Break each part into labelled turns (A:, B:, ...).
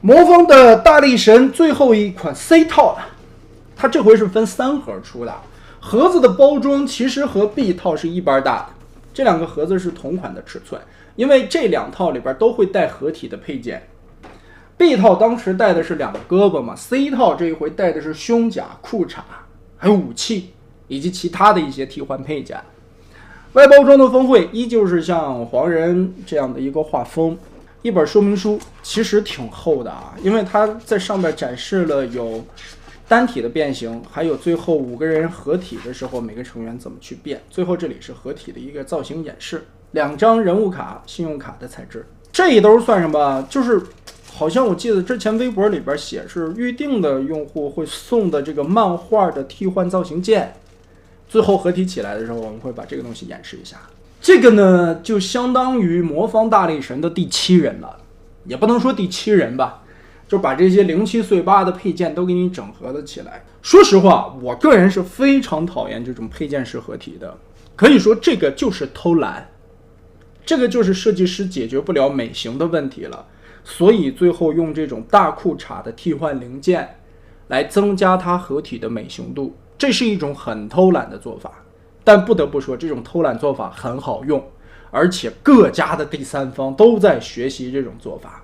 A: 魔方的大力神最后一款 C 套了，它这回是分3盒出的，盒子的包装其实和 B 套是一般大的，这2个盒子是同款的尺寸，因为这2套里边都会带合体的配件。B 套当时带的是2个胳膊嘛 ，C 套这一回带的是胸甲、裤衩，还有武器以及其他的一些替换配件。外包装的峰会依旧是像黄人这样的一个画风，一本说明书其实挺厚的啊，因为它在上面展示了有单体的变形，还有最后5个人合体的时候每个成员怎么去变，最后这里是合体的一个造型演示，2张人物卡、信用卡的材质。这一兜算什么？就是好像我记得之前微博里边写是预定的用户会送的这个漫画的替换造型件，最后合体起来的时候我们会把这个东西演示一下。这个呢就相当于魔方大力神的第7人了，也不能说第7人吧，就把这些零七碎八的配件都给你整合了起来。说实话，我个人是非常讨厌这种配件式合体的，可以说这个就是偷懒，这个就是设计师解决不了美型的问题了，所以最后用这种大裤衩的替换零件来增加它合体的美型度，这是一种很偷懒的做法。但不得不说，这种偷懒做法很好用，而且各家的第三方都在学习这种做法。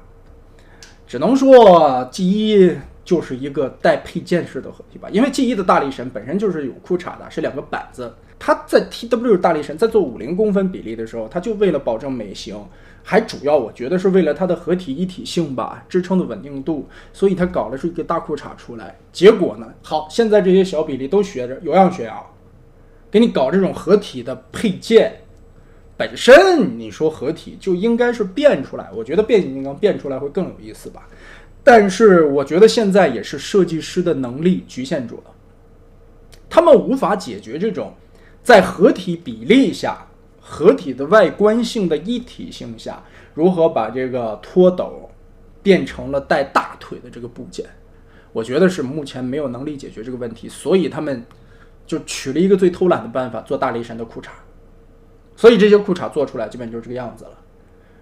A: 只能说 G1 就是一个带配件式的合体吧，因为 G1 的大力神本身就是有裤衩的，是2个板子。它在 TW 大力神在做50公分比例的时候，它就为了保证美型，还主要我觉得是为了它的合体一体性吧，支撑的稳定度，所以它搞了是一个大裤衩出来。结果呢，好，现在这些小比例都学着有样学样，给你搞这种合体的配件，本身你说合体就应该是变出来，我觉得变形金刚变出来会更有意思吧。但是我觉得现在也是设计师的能力局限住了，他们无法解决这种在合体比例下、合体的外观性的一体性下，如何把这个拖斗变成了带大腿的这个部件。我觉得是目前没有能力解决这个问题，所以他们就取了一个最偷懒的办法，做大力神的裤衩。所以这些裤衩做出来基本就是这个样子了。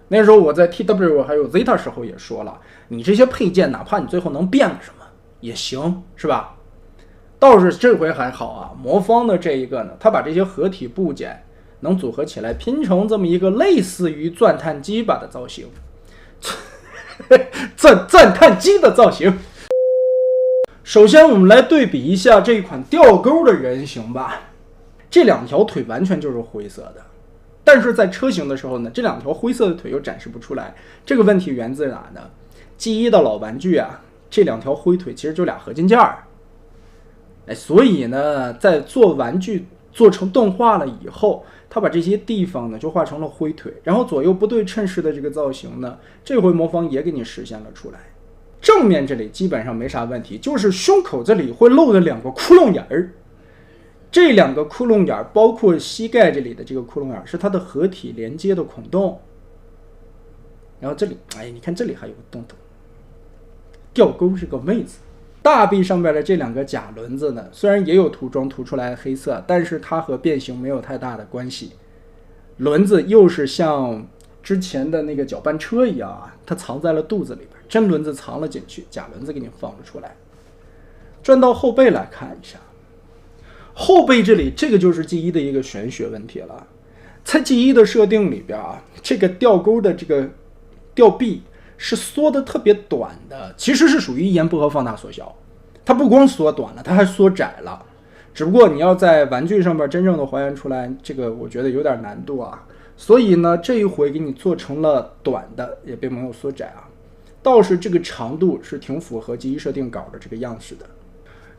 A: 那时候我在 TW 还有 Zeta 时候也说了，你这些配件哪怕你最后能变个什么也行，是吧？倒是这回还好啊，魔方的这一个呢，他把这些合体部件能组合起来拼成这么一个类似于钻探机吧的造型钻探机的造型。首先我们来对比一下这款吊钩的人形吧，这2条腿完全就是灰色的，但是在车型的时候呢，这2条灰色的腿又展示不出来。这个问题源自哪呢？ G1 的老玩具啊，这2条灰腿其实就俩合金件儿。所以呢，在做玩具做成动画了以后，他把这些地方呢就画成了灰腿，然后左右不对称式的这个造型呢，这回魔方也给你实现了出来。正面这里基本上没啥问题，就是胸口这里会露的2个窟窿眼儿。这2个窟窿眼儿，包括膝盖这里的这个窟窿眼儿，是它的合体连接的孔洞。然后这里，你看这里还有个洞洞，吊钩是个妹子。大臂上边的这2个假轮子呢，虽然也有涂装涂出来黑色，但是它和变形没有太大的关系。轮子又是像之前的那个搅拌车一样啊，它藏在了肚子里边，真轮子藏了进去，假轮子给你放了出来。转到后背来看一下，后背这里这个就是 G1 的一个玄学问题了。在 G1 的设定里边啊，这个吊钩的这个吊臂是缩的特别短的，其实是属于一言不合放大缩小，它不光缩短了，它还缩窄了。只不过你要在玩具上面真正的还原出来，这个我觉得有点难度啊。所以呢，这一回给你做成了短的，也并没有缩窄啊。倒是这个长度是挺符合G1设定稿的这个样式的。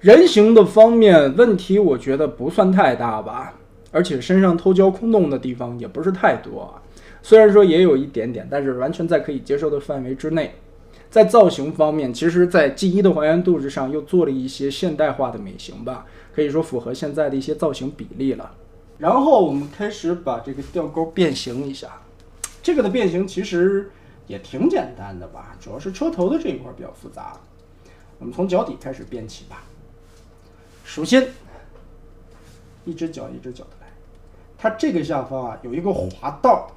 A: 人形的方面问题我觉得不算太大吧，而且身上偷胶空洞的地方也不是太多啊。虽然说也有一点点，但是完全在可以接受的范围之内。在造型方面，其实在 G1 的还原度之上又做了一些现代化的美型吧，可以说符合现在的一些造型比例了。然后我们开始把这个吊钩变形一下，这个的变形其实也挺简单的吧，主要是车头的这一块比较复杂。我们从脚底开始变起吧。首先一只脚一只脚的来，它这个下方啊有一个滑道，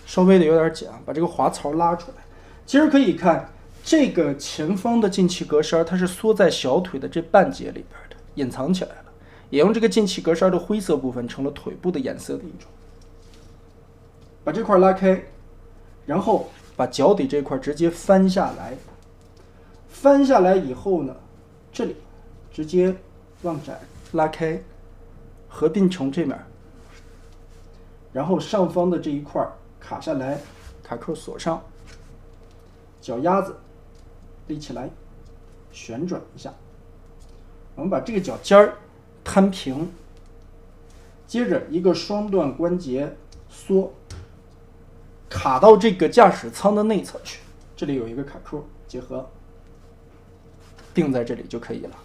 A: 稍微的有点紧啊，把这个滑槽拉出来。其实可以看这个前方的进气格栅它是缩在小腿的这半截里边的，隐藏起来了，也用这个进气格栅的灰色部分成了腿部的颜色的一种。把这块拉开，然后把脚底这块直接翻下来，翻下来以后呢，这里直接往窄拉开，合并成这面，然后上方的这一块卡下来，卡扣锁上，脚丫子立起来，旋转一下，我们把这个脚尖儿摊平，接着一个双段关节缩，卡到这个驾驶舱的内侧去，这里有一个卡扣结合，定在这里就可以了。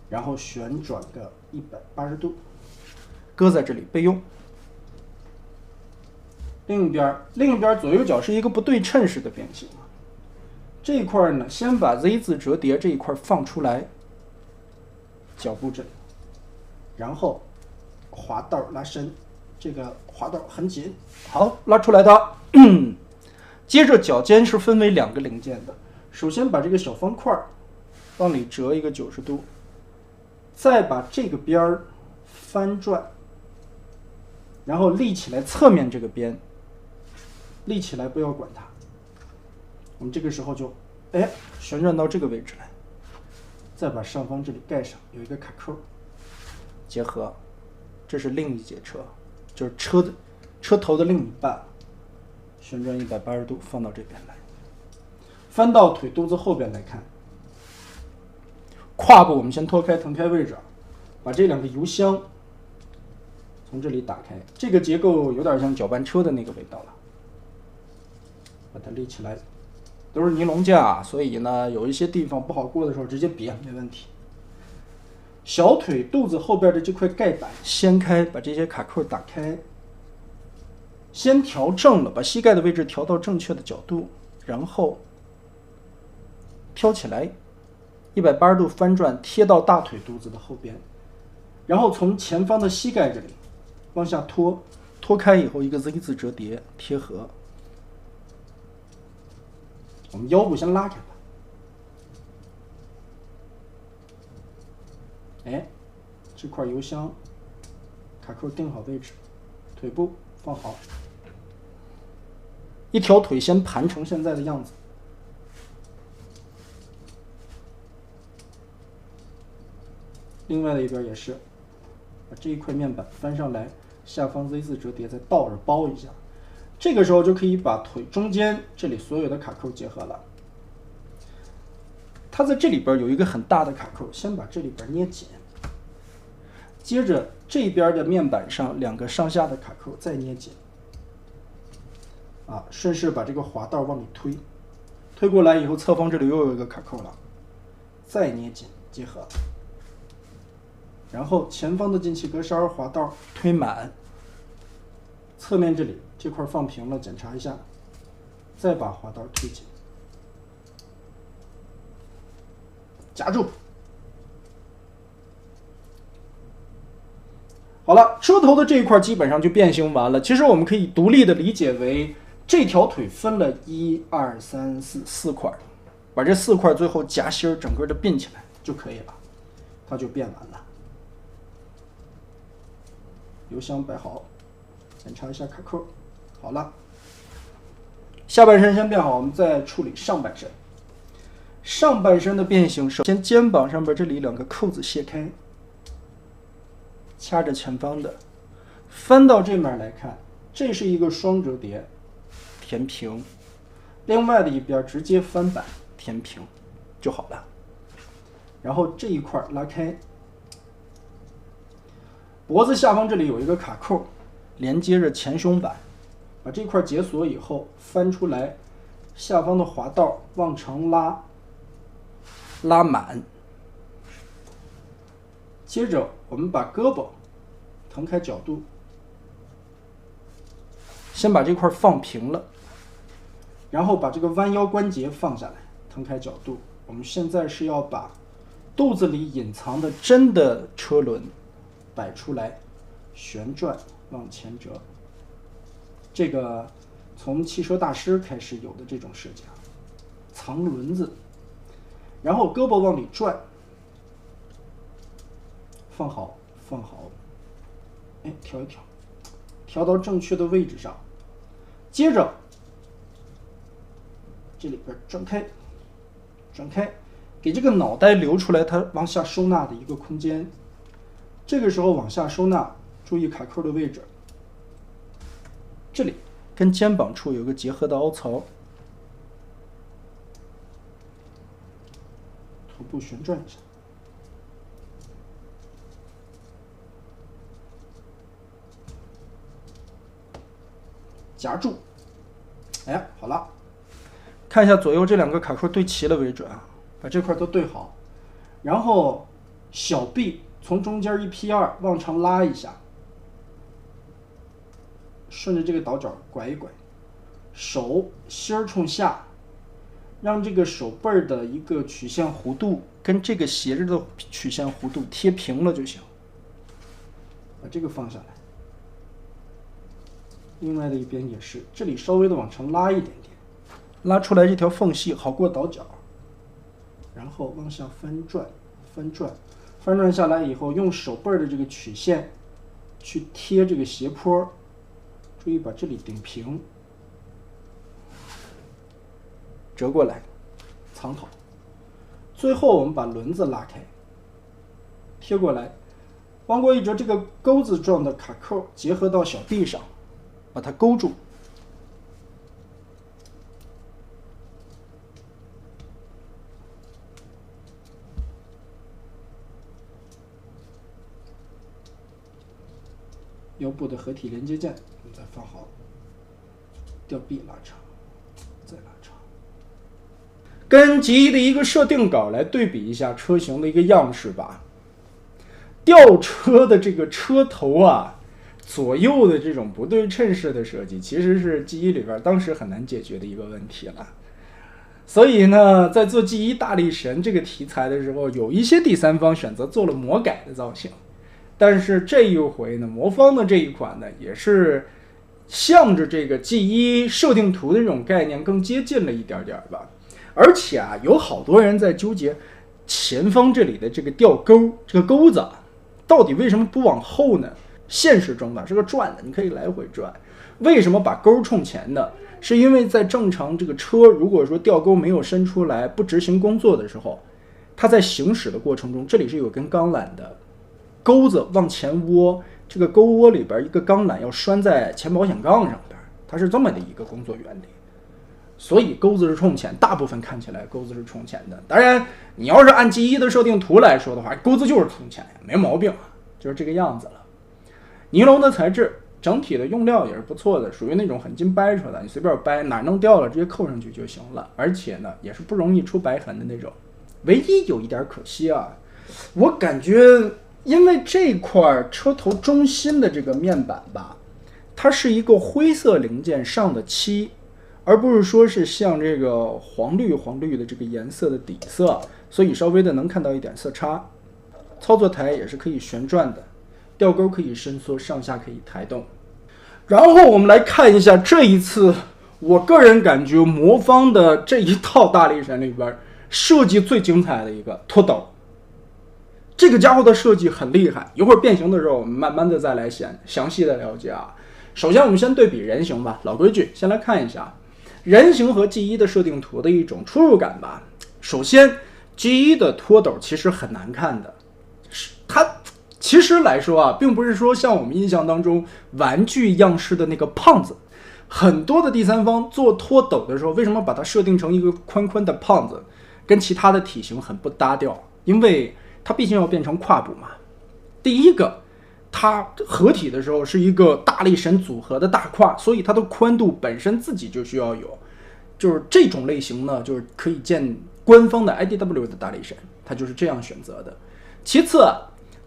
A: 然后旋转个180度，搁在这里备用。另一边左右脚是一个不对称式的变形。这一块呢，先把 Z 字折叠这一块放出来，脚部这里，然后滑道拉伸，这个滑道很紧，好，拉出来的。接着脚尖是分为2个零件的，首先把这个小方块往里折一个90度，再把这个边儿翻转，然后立起来，侧面这个边立起来，不要管它。我们这个时候就旋转到这个位置来，再把上方这里盖上，有一个卡扣结合，这是另一节车，就是车头的另一半，旋转180度放到这边来，翻到腿肚子后边来看，胯部我们先脱开腾开位置，把这2个油箱从这里打开，这个结构有点像搅拌车的那个味道了，把它立起来，都是尼龙架，所以呢有一些地方不好过的时候直接别没问题。小腿肚子后边的这块盖板掀开，把这些卡扣打开，先调正了，把膝盖的位置调到正确的角度，然后挑起来，180度翻转，贴到大腿肚子的后边，然后从前方的膝盖这里往下拖，脱开以后一个 Z 字折叠贴合。我们腰部先拉开吧，这块油箱卡扣定好位置，腿部放好，一条腿先盘成现在的样子，另外的一边也是，把这一块面板翻上来，下方 Z 字折叠再倒着包一下，这个时候就可以把腿中间这里所有的卡扣结合了。它在这里边有一个很大的卡扣，先把这里边捏紧，接着这边的面板上2个上下的卡扣再捏紧，顺势把这个滑道往里推，推过来以后侧方这里又有一个卡扣了，再捏紧结合，然后前方的进气格栅滑道推满，侧面这里这块放平了，检查一下，再把滑道推紧，夹住。好了，车头的这一块基本上就变形完了。其实我们可以独立的理解为这条腿分了1、2、3、4块，把这4块最后夹心整个的并起来就可以了，它就变完了。油箱摆好，检查一下卡扣，好了。下半身先变好，我们再处理上半身。上半身的变形，首先肩膀上边这里2个扣子卸开，掐着前方的，翻到这面来看，这是一个双折叠，填平，另外的一边直接翻板填平就好了。然后这一块拉开，脖子下方这里有一个卡扣，连接着前胸板，把这块解锁以后翻出来，下方的滑道往上拉满。接着我们把胳膊腾开角度，先把这块放平了，然后把这个弯腰关节放下来，腾开角度。我们现在是要把肚子里隐藏的真的车轮摆出来，旋转往前折。这个从汽车大师开始有的这种设计，藏轮子，然后胳膊往里转，放好，哎，调一调，调到正确的位置上，接着这里边转开，给这个脑袋留出来它往下收纳的一个空间。这个时候往下收纳，注意卡扣的位置，这里跟肩膀处有个结合的凹槽，头部旋转一下，夹住，哎，好了，看一下左右这两个卡扣对齐了为准啊，把这块都对好，然后小臂从中间一劈二往上拉一下，顺着这个倒角拐一拐，手心儿冲下，让这个手背儿的一个曲线弧度跟这个斜着的曲线弧度贴平了就行。把这个放下来，另外的一边也是，这里稍微的往上拉一点点，拉出来这条缝隙好过倒角，然后往下翻转下来以后，用手背的这个曲线去贴这个斜坡，注意把这里顶平，折过来，藏好。最后我们把轮子拉开，贴过来，往过一折，这个钩子状的卡扣结合到小臂上，把它勾住。腰部的合体连接件我们再放好，吊臂拉长，再拉长。跟G1的一个设定稿来对比一下车型的一个样式吧。吊车的这个车头啊，左右的这种不对称式的设计，其实是G1里边当时很难解决的一个问题了。所以呢，在做G1大力神这个题材的时候，有一些第三方选择做了魔改的造型。但是这一回呢，魔方的这一款呢，也是向着这个 G1设定图的这种概念更接近了一点点吧。而且啊，有好多人在纠结前方这里的这个吊钩，这个钩子到底为什么不往后呢？现实中呢是个转的，你可以来回转。为什么把钩冲前呢？是因为在正常这个车如果说吊钩没有伸出来，不执行工作的时候，它在行驶的过程中，这里是有根钢缆的。钩子往前窝，这个钩窝里边一个钢缆要拴在前保险杠上边，它是这么的一个工作原理。所以钩子是冲前，大部分看起来钩子是冲前的。当然，你要是按G1的设定图来说的话，钩子就是冲前，没毛病，就是这个样子了。尼龙的材质，整体的用料也是不错的，属于那种很经掰扯的，你随便掰哪弄掉了直接扣上去就行了。而且呢，也是不容易出白痕的那种。唯一有一点可惜啊，我感觉。因为这块车头中心的这个面板吧，它是一个灰色零件上的漆，而不是说是像这个黄绿的这个颜色的底色，所以稍微的能看到一点色差。操作台也是可以旋转的，吊钩可以伸缩，上下可以抬动。然后我们来看一下这一次，我个人感觉魔方的这一套大力神里边设计最精彩的一个拖斗。这个家伙的设计很厉害，一会儿变形的时候我们慢慢的再来详细的了解啊。首先我们先对比人形吧，老规矩，先来看一下人形和G1的设定图的一种出入感吧。首先 G1的拖斗其实很难看的，它其实来说啊，并不是说像我们印象当中玩具样式的那个胖子。很多的第三方做拖斗的时候，为什么把它设定成一个宽宽的胖子，跟其他的体型很不搭调？因为它毕竟要变成胯部嘛。第一个，它合体的时候是一个大力神组合的大胯，所以它的宽度本身自己就需要有。就是这种类型呢，就是可以见官方的 IDW 的大力神，它就是这样选择的。其次，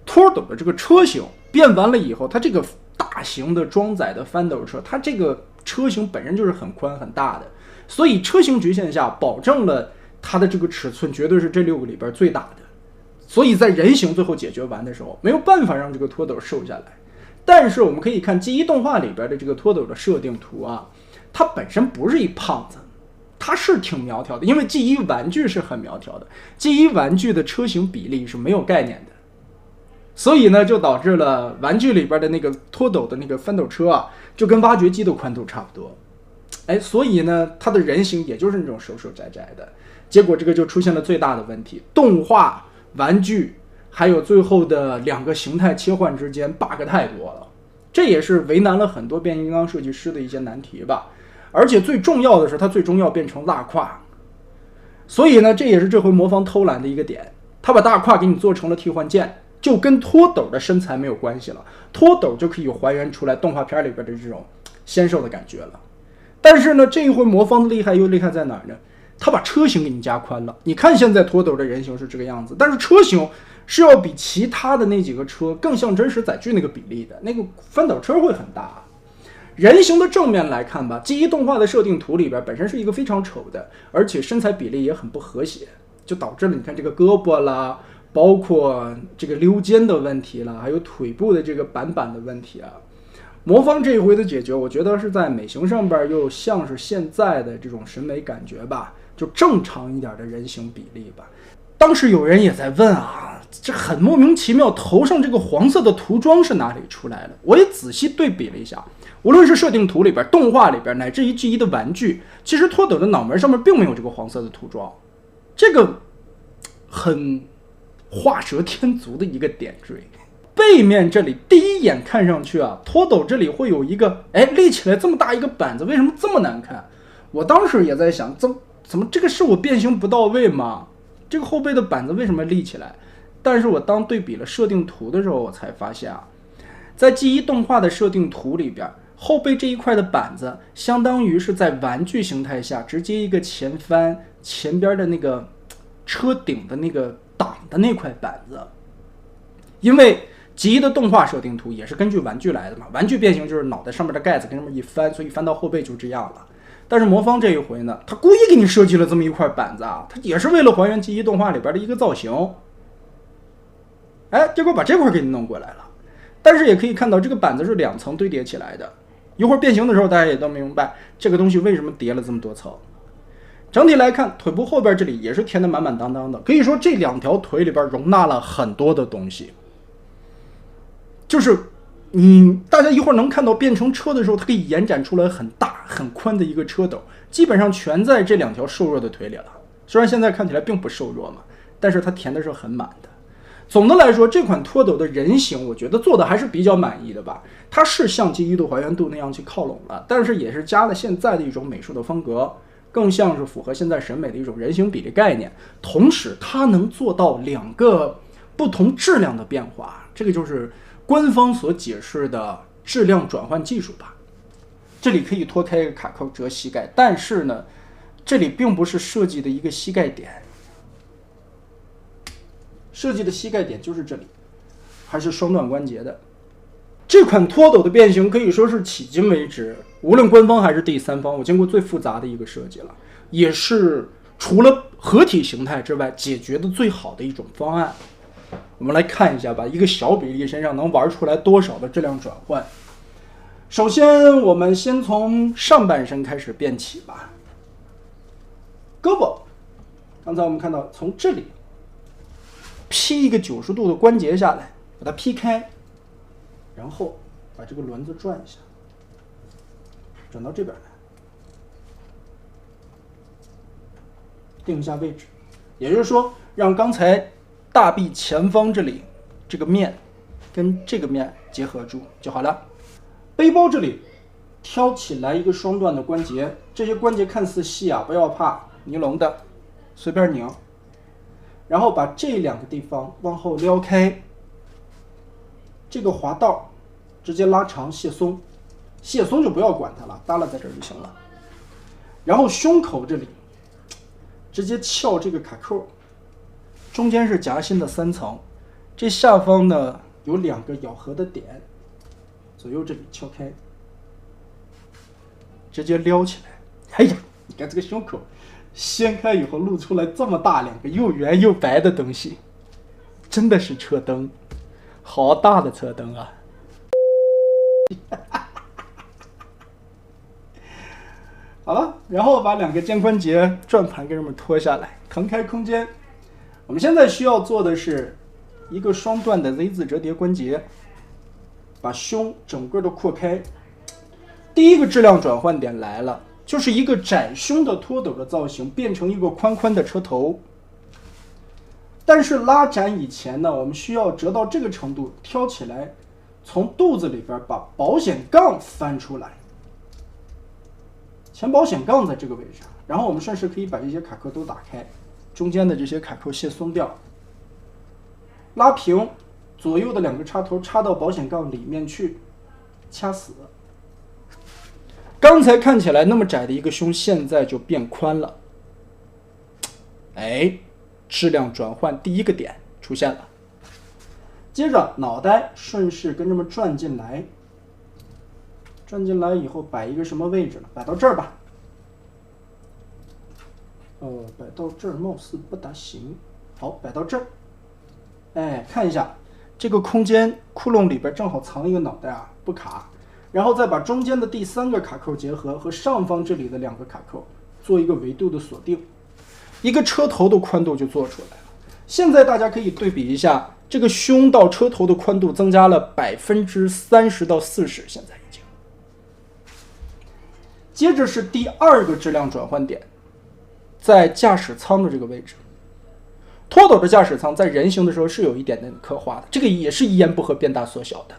A: 拖斗的这个车型变完了以后，它这个大型的装载的翻斗车，它这个车型本身就是很宽很大的，所以车型局限下保证了它的这个尺寸绝对是这6个里边最大的。所以在人形最后解决完的时候，没有办法让这个拖斗瘦下来。但是我们可以看G1动画里边的这个拖斗的设定图啊，它本身不是一胖子，它是挺苗条的，因为 G1 玩具是很苗条的 ，G1 玩具的车型比例是没有概念的，所以呢，就导致了玩具里边的那个拖斗的那个翻斗车啊，就跟挖掘机的宽度差不多。所以呢，它的人形也就是那种瘦瘦窄窄的，结果这个就出现了最大的问题，动画、玩具还有最后的2个形态切换之间 bug 太多了，这也是为难了很多变形金刚设计师的一些难题吧。而且最重要的是，它最终要变成大胯，所以呢，这也是这回魔方偷懒的一个点，他把大胯给你做成了替换件，就跟拖斗的身材没有关系了，拖斗就可以还原出来动画片里边的这种纤瘦的感觉了。但是呢，这一回魔方的厉害又厉害在哪儿呢？他把车型给你加宽了。你看现在拖斗的人形是这个样子，但是车型是要比其他的那几个车更像真实载具那个比例的，那个翻斗车会很大。人形的正面来看吧，G1动画的设定图里边本身是一个非常丑的，而且身材比例也很不和谐，就导致了你看这个胳膊啦，包括这个溜肩的问题啦，还有腿部的这个板的问题啊。魔方这一回的解决，我觉得是在美型上边又像是现在的这种审美感觉吧，就正常一点的人形比例吧。当时有人也在问啊，这很莫名其妙，头上这个黄色的涂装是哪里出来的？我也仔细对比了一下，无论是设定图里边、动画里边，乃至于 G1的玩具，其实拖斗的脑门上面并没有这个黄色的涂装，这个很画蛇添足的一个点缀。背面这里第一眼看上去啊，拖斗这里会有一个立起来这么大一个板子，为什么这么难看？我当时也在想，怎么这个是我变形不到位吗？这个后背的板子为什么立起来？但是我当对比了设定图的时候，我才发现啊，在 G1动画的设定图里边，后背这一块的板子相当于是在玩具形态下直接一个前翻，前边的那个车顶的那个挡的那块板子。因为G1的动画设定图也是根据玩具来的嘛，玩具变形就是脑袋上面的盖子跟这么一翻，所以翻到后背就这样了。但是魔方这一回呢，他故意给你设计了这么一块板子啊，他也是为了还原G1动画里边的一个造型。结果把这块给你弄过来了。但是也可以看到，这个板子是2层堆叠起来的。一会儿变形的时候，大家也都明白这个东西为什么叠了这么多层。整体来看，腿部后边这里也是填得满满当当的，可以说这2条腿里边容纳了很多的东西。就是大家一会儿能看到变成车的时候，它可以延展出来很大很宽的一个车斗，基本上全在这2条瘦弱的腿里了。虽然现在看起来并不瘦弱嘛，但是它填的是很满的。总的来说，这款拖斗的人形我觉得做的还是比较满意的吧。它是像G1的还原度那样去靠拢了，但是也是加了现在的一种美术的风格，更像是符合现在审美的一种人形比例概念。同时它能做到2个不同质量的变化，这个就是官方所解释的质量转换技术吧。这里可以脱开一个卡扣折膝盖，但是呢，这里并不是设计的一个膝盖点，设计的膝盖点就是这里，还是双段关节的。这款拖斗的变形可以说是迄今为止，无论官方还是第三方，我见过最复杂的一个设计了，也是除了合体形态之外解决的最好的一种方案。我们来看一下吧，一个小比例身上能玩出来多少的质量转换。首先我们先从上半身开始变起吧。胳膊，刚才我们看到从这里劈一个90度的关节下来，把它劈开，然后把这个轮子转一下，转到这边来，定一下位置，也就是说让刚才大臂前方这里这个面跟这个面结合住就好了。背包这里挑起来一个双段的关节，这些关节看似细啊，不要怕，尼龙的，随便拧。然后把这2个地方往后撩开，这个滑道直接拉长卸松，卸松就不要管它了，耷拉在这儿就行了。然后胸口这里直接翘这个卡扣，中间是夹心的3层，这下方呢有2个咬合的点，左右这里撬开，直接撩起来。哎呀，你看这个胸口掀开以后露出来这么大2个又圆又白的东西，真的是车灯，好大的车灯啊！好了，然后把两个肩关节转盘给这么拖下来，腾开空间。我们现在需要做的是一个双段的 Z 字折叠关节，把胸整个的扩开。第一个质量转换点来了，就是一个窄胸的拖斗的造型变成一个宽宽的车头。但是拉展以前呢，我们需要折到这个程度，挑起来，从肚子里边把保险杠翻出来。前保险杠在这个位置，然后我们顺势可以把这些卡扣都打开，中间的这些卡扣卸松掉，拉平，左右的两个插头插到保险杠里面去，掐死。刚才看起来那么窄的一个胸，现在就变宽了。哎，质量转换第一个点出现了。接着脑袋顺势跟这么转进来，转进来以后摆一个什么位置呢？摆到这儿吧。摆到这儿貌似不大行。好，摆到这儿。哎，看一下这个空间窟窿里边正好藏一个脑袋啊，不卡。然后再把中间的第三个卡扣结合和上方这里的两个卡扣做一个维度的锁定，一个车头的宽度就做出来了。现在大家可以对比一下，这个胸到车头的宽度增加了30%到40%，现在已经。接着是第二个质量转换点，在驾驶舱的这个位置。拖斗的驾驶舱在人形的时候是有一点点刻画的，这个也是一言不合变大缩小的。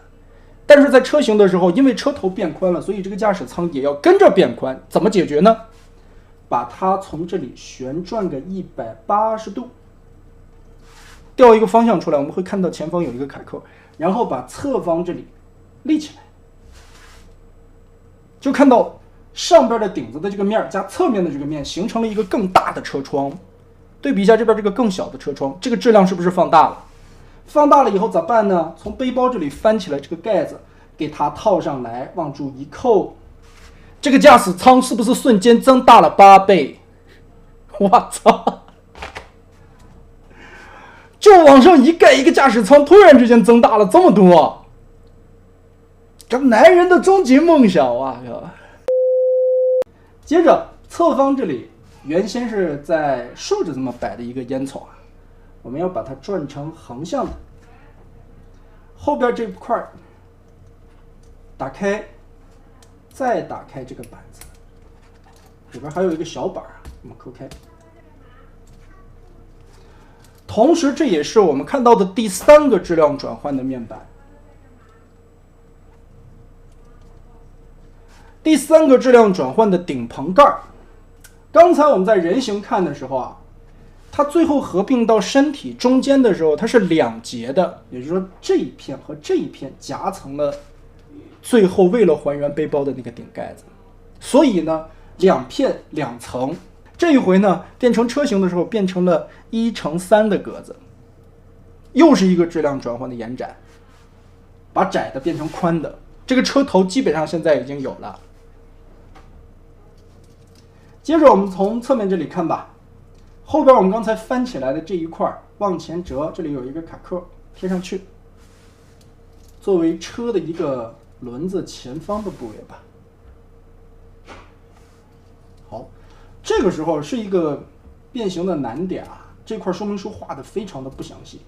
A: 但是在车型的时候，因为车头变宽了，所以这个驾驶舱也要跟着变宽。怎么解决呢？把它从这里旋转个180度，调一个方向出来，我们会看到前方有一个卡扣，然后把侧方这里立起来，就看到上边的顶子的这个面加侧面的这个面形成了一个更大的车窗。对比一下这边这个更小的车窗，这个质量是不是放大了？放大了以后咋办呢？从背包这里翻起来这个盖子，给它套上来，往住一扣，这个驾驶舱是不是瞬间增大了8倍？我操！就往上一盖，一个驾驶舱突然之间增大了这么多，这男人的终极梦想啊！接着侧方这里原先是在竖着这么摆的一个烟囱啊，我们要把它转成横向的，后边这块打开，再打开这个板子，里边还有一个小板啊，我们抠开。同时，这也是我们看到的第三个质量转换的面板。第三个质量转换的顶棚盖，刚才我们在人形看的时候啊，它最后合并到身体中间的时候，它是两节的，也就是说这一片和这一片夹层了，最后为了还原背包的那个顶盖子，所以呢，两片两层。这一回呢，变成车型的时候变成了1×3的格子，又是一个质量转换的延展，把窄的变成宽的。这个车头基本上现在已经有了。接着我们从侧面这里看吧，后边我们刚才翻起来的这一块往前折，这里有一个卡扣贴上去，作为车的一个轮子前方的部位吧。好，这个时候是一个变形的难点啊，这块说明书画的非常的不详细。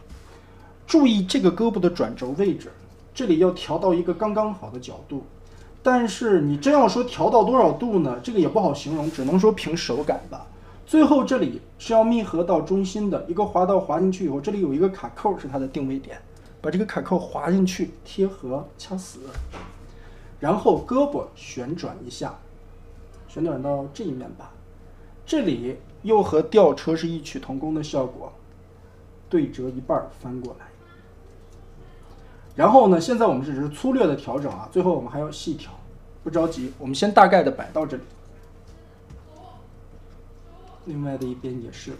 A: 注意这个胳膊的转轴位置，这里要调到一个刚刚好的角度。但是你真要说调到多少度呢？这个也不好形容，只能说凭手感吧。最后这里是要密合到中心的，一个滑道滑进去以后，这里有一个卡扣是它的定位点，把这个卡扣滑进去，贴合掐死，然后胳膊旋转一下，旋转到这一面吧。这里又和吊车是异曲同工的效果，对折一半翻过来。然后呢，现在我们只是粗略的调整啊，最后我们还要细调，不着急，我们先大概的摆到这里。另外的一边也是，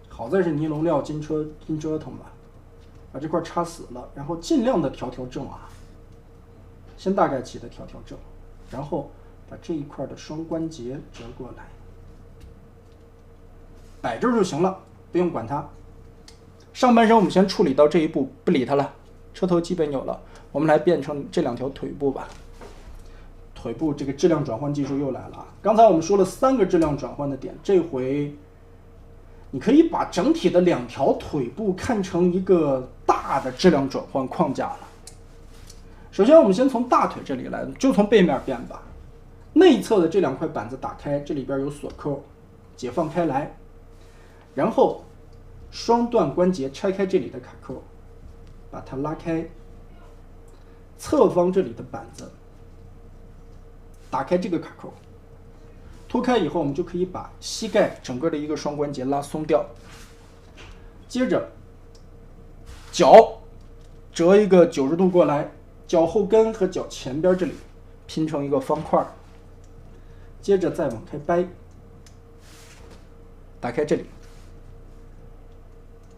A: 好在是尼龙料筋折腾吧，把这块插死了，然后尽量的调正啊，先大概齐的调正，然后把这一块的双关节折过来，摆这儿就行了，不用管它。上半身我们先处理到这一步，不理它了，车头基本有了，我们来变成这两条腿部吧。腿部这个质量转换技术又来了啊！刚才我们说了3个质量转换的点，这回你可以把整体的2条腿部看成一个大的质量转换框架了。首先，我们先从大腿这里来，就从背面变吧。内侧的这2块板子打开，这里边有锁扣，解放开来，然后双段关节拆开这里的卡扣，把它拉开。侧方这里的板子打开这个卡扣，脱开以后，我们就可以把膝盖整个的一个双关节拉松掉。接着，脚折一个90度过来，脚后跟和脚前边这里拼成一个方块。接着再往开掰，打开这里，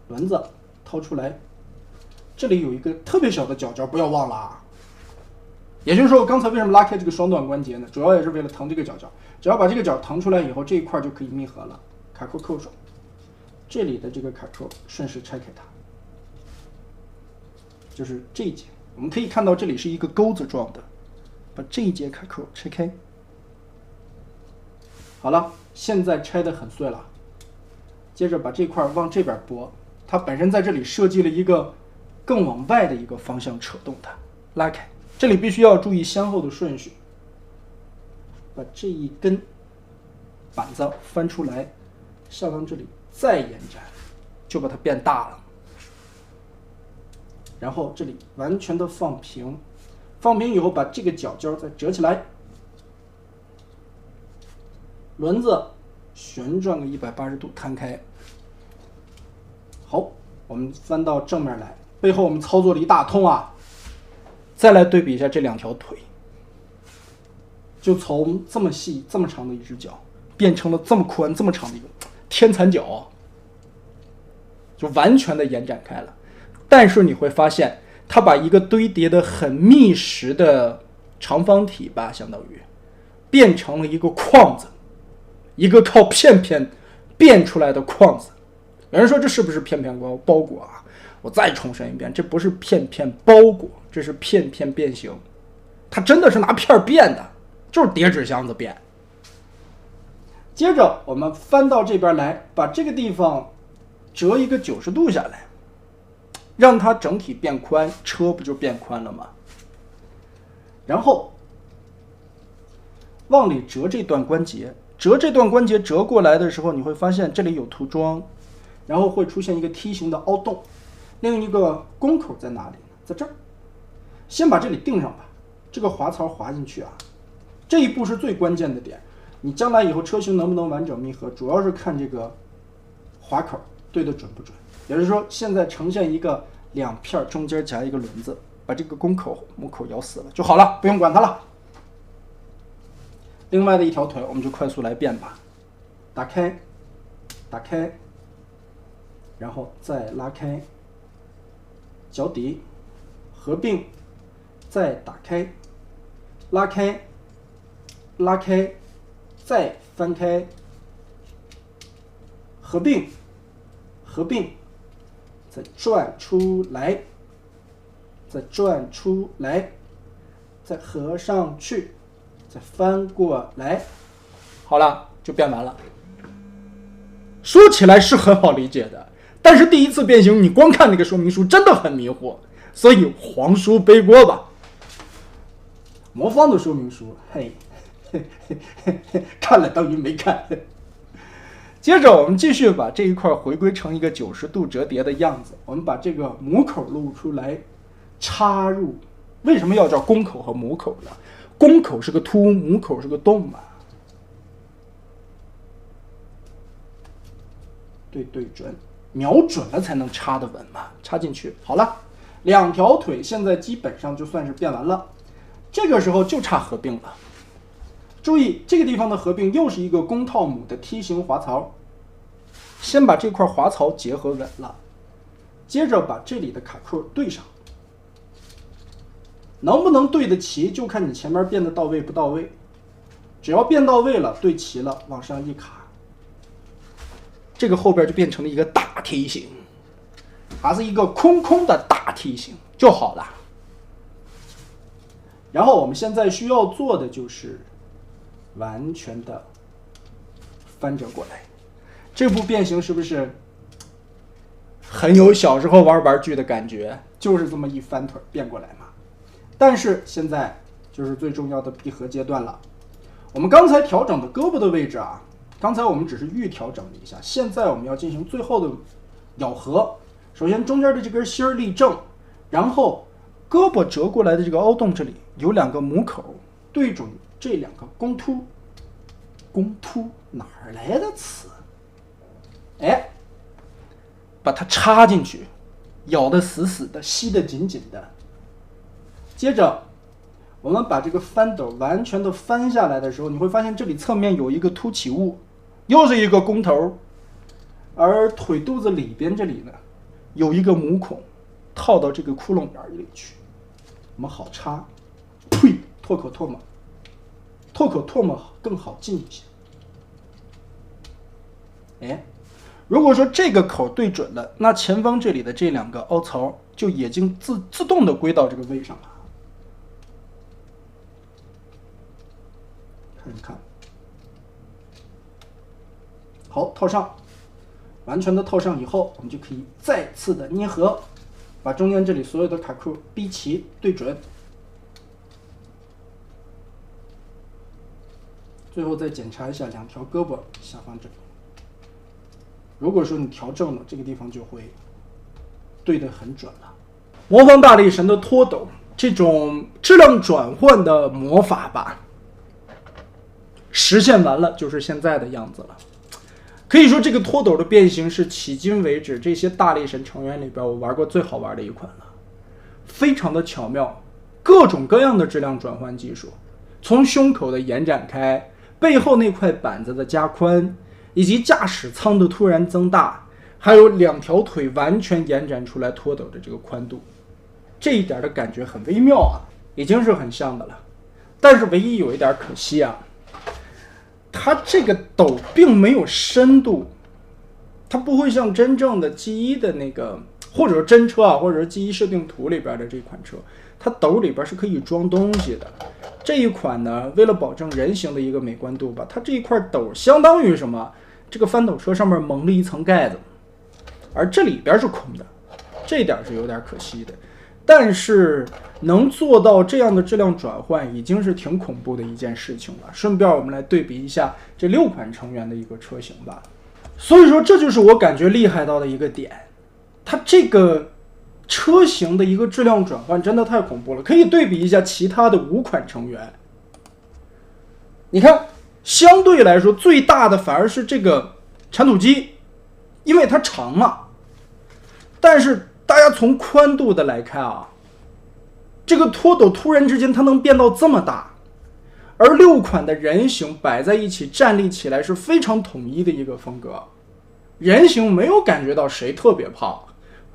A: 轮子掏出来，这里有一个特别小的角角，不要忘了啊。也就是说，我刚才为什么拉开这个双段关节呢？主要也是为了腾这个角角。只要把这个角腾出来以后，这一块就可以密合了。卡扣扣上，这里的这个卡扣顺势拆开它，就是这一节。我们可以看到这里是一个钩子状的，把这一节卡扣拆开。好了，现在拆得很碎了。接着把这块往这边拨，它本身在这里设计了一个更往外的一个方向扯动它，拉开。这里必须要注意先后的顺序。把这一根板子翻出来，下到这里再延展，就把它变大了。然后这里完全的放平，放平以后把这个角角再折起来，轮子旋转个180度摊开。好，我们翻到正面来，背后我们操作了一大通啊。再来对比一下这2条腿，就从这么细这么长的一只脚变成了这么宽这么长的一个天蚕脚，就完全的延展开了。但是你会发现，它把一个堆叠的很密实的长方体吧，相当于变成了一个框子，一个靠片片变出来的框子。有人说这是不是片片包裹啊？我再重申一遍，这不是片片包裹，这是片片变形。它真的是拿片变的，就是叠纸箱子变。接着我们翻到这边来，把这个地方折一个90度下来，让它整体变宽，车不就变宽了吗？然后往里折这段关节，折这段关节折过来的时候，你会发现这里有涂装，然后会出现一个梯形的凹洞。另一个宫口在哪里呢？在这儿。先把这里定上吧，这个滑槽滑进去啊，这一步是最关键的点。你将来以后车型能不能完整密合，主要是看这个滑口对得准不准。也就是说，现在呈现一个2片中间夹一个轮子，把这个宫口母口咬死了就好了，不用管它了。另外的一条腿我们就快速来变吧，打开，打开，然后再拉开，脚底合并，再打开，拉开，拉开，再翻开，合并，合并，再转出来，再转出来，再合上去，再翻过来。好了，就变完了。说起来是很好理解的，但是第一次变形你光看那个说明书真的很迷惑，所以黄书背锅吧。魔方的说明书，嘿，看了等于没看。接着我们继续把这一块回归成一个90度折叠的样子，我们把这个母口露出来，插入。为什么要叫公口和母口呢？公口是个凸，母口是个洞嘛。对准，瞄准了才能插得稳嘛，插进去。好了，2条腿现在基本上就算是变完了，这个时候就差合并了。注意这个地方的合并又是一个公套母的梯形滑槽，先把这块滑槽结合稳了，接着把这里的卡扣对上。能不能对得齐，就看你前面变得到位不到位。只要变到位了，对齐了，往上一卡，这个后边就变成了一个大梯形，还是一个空空的大梯形就好了。然后我们现在需要做的就是完全的翻折过来。这步变形是不是很有小时候玩玩具的感觉？就是这么一翻腿变过来嘛。但是现在就是最重要的闭合阶段了。我们刚才调整的胳膊的位置啊，刚才我们只是预调整了一下，现在我们要进行最后的咬合。首先中间的这根芯儿立正，然后胳膊折过来的这个凹洞这里有2个母口，对准这2个弓突。弓突哪儿来的词？哎，把它插进去，咬得死死的，吸得紧紧的。接着我们把这个翻斗完全的翻下来的时候，你会发现这里侧面有一个凸起物，又是一个弓头，而腿肚子里边这里呢有一个母孔，套到这个窟窿眼里去，我们好插。呸，唾口唾沫，唾口唾沫更好进一些。哎，如果说这个口对准了，那前方这里的这2个凹槽就已经自动的归到这个位上了。看一看，好，套上，完全的套上以后，我们就可以再次的捏合，把中间这里所有的卡扣逼齐对准，最后再检查一下2条胳膊下方这里。如果说你调正了，这个地方就会对得很准了。魔方大力神的脱斗这种质量转换的魔法吧，实现完了就是现在的样子了。可以说这个脱斗的变形是迄今为止这些大力神成员里边我玩过最好玩的一款了，非常的巧妙，各种各样的质量转换技术，从胸口的延展开，背后那块板子的加宽，以及驾驶舱的突然增大，还有2条腿完全延展出来脱斗的这个宽度，这一点的感觉很微妙啊，已经是很像的了。但是唯一有一点可惜啊，它这个斗并没有深度，它不会像真正的 G1 的那个，或者说真车啊，或者是 G1 设定图里边的这款车，它斗里边是可以装东西的。这一款呢，为了保证人形的一个美观度吧，它这一块斗相当于什么？这个翻斗车上面蒙了一层盖子，而这里边是空的，这一点是有点可惜的。但是能做到这样的质量转换，已经是挺恐怖的一件事情了。顺便我们来对比一下这6款成员的一个车型吧。所以说，这就是我感觉厉害到的一个点，它这个车型的一个质量转换真的太恐怖了。可以对比一下其他的5款成员，你看，相对来说最大的反而是这个铲土机，因为它长嘛。但是大家从宽度的来看啊，这个脱斗突然之间它能变到这么大，而6款的人形摆在一起站立起来是非常统一的一个风格，人形没有感觉到谁特别胖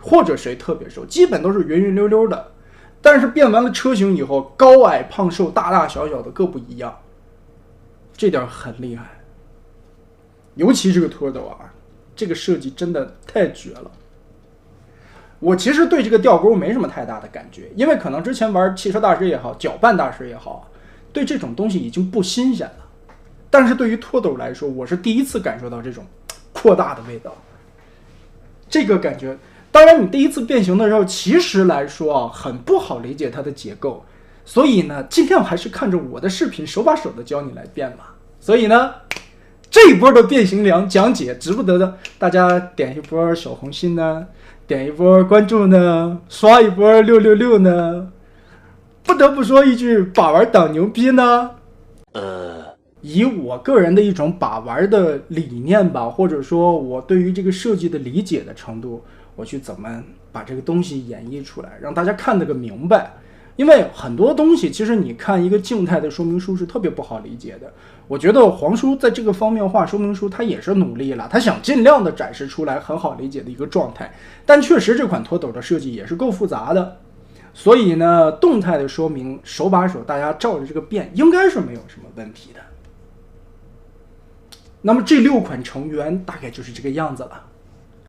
A: 或者谁特别瘦，基本都是匀匀溜溜的。但是变完了车型以后，高矮胖瘦大大小小的各不一样，这点很厉害。尤其这个脱斗啊，这个设计真的太绝了。我其实对这个吊钩没什么太大的感觉，因为可能之前玩汽车大师也好，搅拌大师也好，对这种东西已经不新鲜了。但是对于脱斗来说，我是第一次感受到这种扩大的味道。这个感觉，当然你第一次变形的时候，其实来说啊，很不好理解它的结构。所以呢，尽量还是看着我的视频，手把手的教你来变嘛。所以呢，这一波的变形讲解，值不得的大家点一波小红心呢，点一波关注呢，刷一波666呢。不得不说一句，把玩党牛逼呢。以我个人的一种把玩的理念吧，或者说我对于这个设计的理解的程度，我去怎么把这个东西演绎出来，让大家看得个明白。因为很多东西其实你看一个静态的说明书是特别不好理解的。我觉得黄叔在这个方面画说明书他也是努力了，他想尽量的展示出来很好理解的一个状态，但确实这款脱斗的设计也是够复杂的。所以呢，动态的说明手把手大家照着这个变应该是没有什么问题的。那么这6款成员大概就是这个样子了。